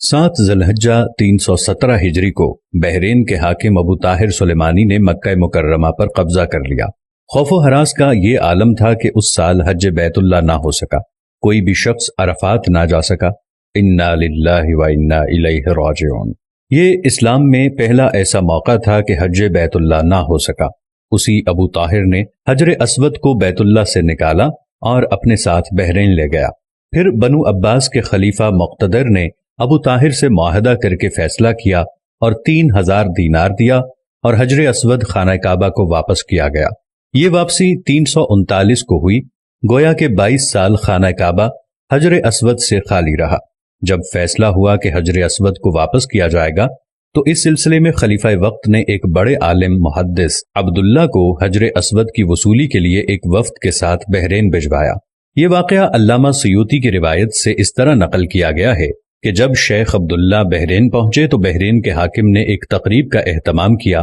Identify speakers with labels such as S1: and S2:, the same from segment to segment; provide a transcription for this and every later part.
S1: 7 ذوالحجہ 317 ہجری کو بحرین کے حاکم ابو طاہر سلیمانی نے مکہ مکرمہ پر قبضہ کر لیا۔ خوف و ہراس کا یہ عالم تھا کہ اس سال حج بیت اللہ نہ ہو سکا، کوئی بھی شخص عرفات نہ جا سکا۔ انا للہ و انا الیہ راجعون۔ یہ اسلام میں پہلا ایسا موقع تھا کہ حج بیت اللہ نہ ہو سکا۔ اسی ابو طاہر نے حجر اسود کو بیت اللہ سے نکالا اور اپنے ساتھ بحرین لے گیا۔ پھر بنو عباس کے خلیفہ مقتدر نے ابو طاہر سے معاہدہ کر کے فیصلہ کیا اور 3000 دینار دیا اور حجر اسود خانہ کعبہ کو واپس کیا گیا۔ یہ واپسی 339 کو ہوئی، گویا کہ 22 سال خانہ کعبہ حجر اسود سے خالی رہا۔ جب فیصلہ ہوا کہ حجر اسود کو واپس کیا جائے گا تو اس سلسلے میں خلیفہ وقت نے ایک بڑے عالم محدث عبداللہ کو حجر اسود کی وصولی کے لیے ایک وفد کے ساتھ بحرین بھجوایا۔ یہ واقعہ علامہ سیوطی کی روایت سے اس طرح نقل کیا گیا ہے کہ جب شیخ عبداللہ بحرین پہنچے تو بحرین کے حاکم نے ایک تقریب کا اہتمام کیا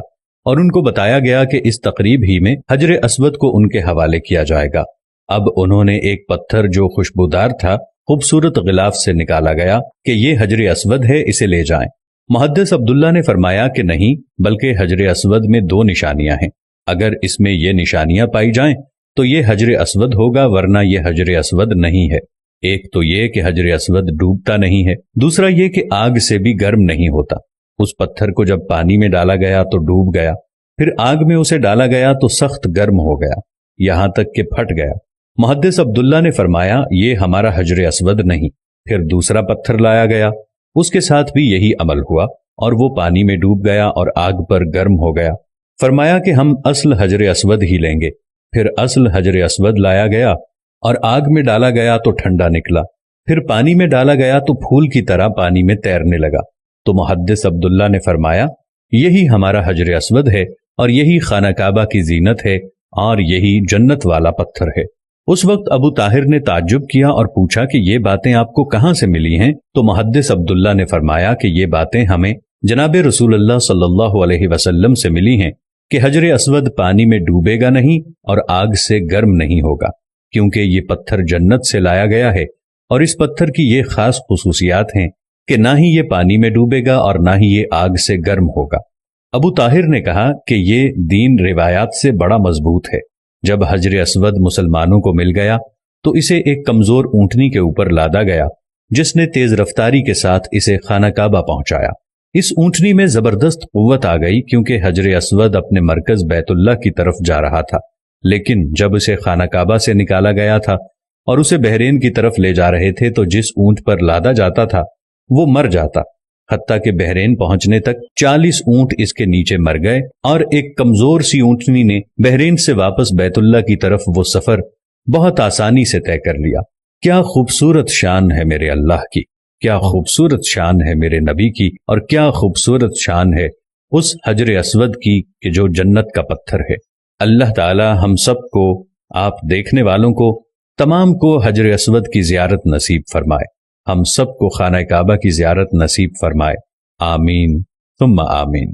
S1: اور ان کو بتایا گیا کہ اس تقریب ہی میں حجر اسود کو ان کے حوالے کیا جائے گا۔ اب انہوں نے ایک پتھر جو خوشبودار تھا خوبصورت غلاف سے نکالا گیا کہ یہ حجر اسود ہے، اسے لے جائیں۔ محدث عبداللہ نے فرمایا کہ نہیں، بلکہ حجر اسود میں 2 نشانیاں ہیں، اگر اس میں یہ نشانیاں پائی جائیں تو یہ حجر اسود ہوگا، ورنہ یہ حجر اسود نہیں ہے۔ ایک تو یہ کہ حجر اسود ڈوبتا نہیں ہے، دوسرا یہ کہ آگ سے بھی گرم نہیں ہوتا۔ اس پتھر کو جب پانی میں ڈالا گیا تو ڈوب گیا، پھر آگ میں اسے ڈالا گیا تو سخت گرم ہو گیا، یہاں تک کہ پھٹ گیا۔ محدث عبداللہ نے فرمایا یہ ہمارا حجر اسود نہیں۔ پھر دوسرا پتھر لایا گیا، اس کے ساتھ بھی یہی عمل ہوا اور وہ پانی میں ڈوب گیا اور آگ پر گرم ہو گیا۔ فرمایا کہ ہم اصل حجر اسود ہی لیں گے۔ پھر اصل حجر اسود لایا گیا اور آگ میں ڈالا گیا تو ٹھنڈا نکلا، پھر پانی میں ڈالا گیا تو پھول کی طرح پانی میں تیرنے لگا۔ تو محدث عبداللہ نے فرمایا یہی ہمارا حجر اسود ہے اور یہی خانہ کعبہ کی زینت ہے اور یہی جنت والا پتھر ہے۔ اس وقت ابو طاہر نے تعجب کیا اور پوچھا کہ یہ باتیں آپ کو کہاں سے ملی ہیں؟ تو محدث عبداللہ نے فرمایا کہ یہ باتیں ہمیں جناب رسول اللہ صلی اللہ علیہ وسلم سے ملی ہیں کہ حجر اسود پانی میں ڈوبے گا نہیں اور آگ سے گرم نہیں ہوگا، کیونکہ یہ پتھر جنت سے لایا گیا ہے اور اس پتھر کی یہ خاص خصوصیات ہیں کہ نہ ہی یہ پانی میں ڈوبے گا اور نہ ہی یہ آگ سے گرم ہوگا۔ ابو طاہر نے کہا کہ یہ دین روایات سے بڑا مضبوط ہے۔ جب حجر اسود مسلمانوں کو مل گیا تو اسے ایک کمزور اونٹنی کے اوپر لادا گیا، جس نے تیز رفتاری کے ساتھ اسے خانہ کعبہ پہنچایا۔ اس اونٹنی میں زبردست قوت آ گئی کیونکہ حجر اسود اپنے مرکز بیت اللہ کی طرف جا رہا تھا، لیکن جب اسے خانہ کعبہ سے نکالا گیا تھا اور اسے بحرین کی طرف لے جا رہے تھے تو جس اونٹ پر لادا جاتا تھا وہ مر جاتا، حتیٰ کہ بحرین پہنچنے تک 40 اونٹ اس کے نیچے مر گئے اور ایک کمزور سی اونٹنی نے بحرین سے واپس بیت اللہ کی طرف وہ سفر بہت آسانی سے طے کر لیا۔ کیا خوبصورت شان ہے میرے اللہ کی، کیا خوبصورت شان ہے میرے نبی کی، اور کیا خوبصورت شان ہے اس حجر اسود کی کہ جو جنت کا پتھر ہے۔ اللہ تعالی ہم سب کو، آپ دیکھنے والوں کو، تمام کو حجر اسود کی زیارت نصیب فرمائے، ہم سب کو خانہ کعبہ کی زیارت نصیب فرمائے، آمین ثم آمین۔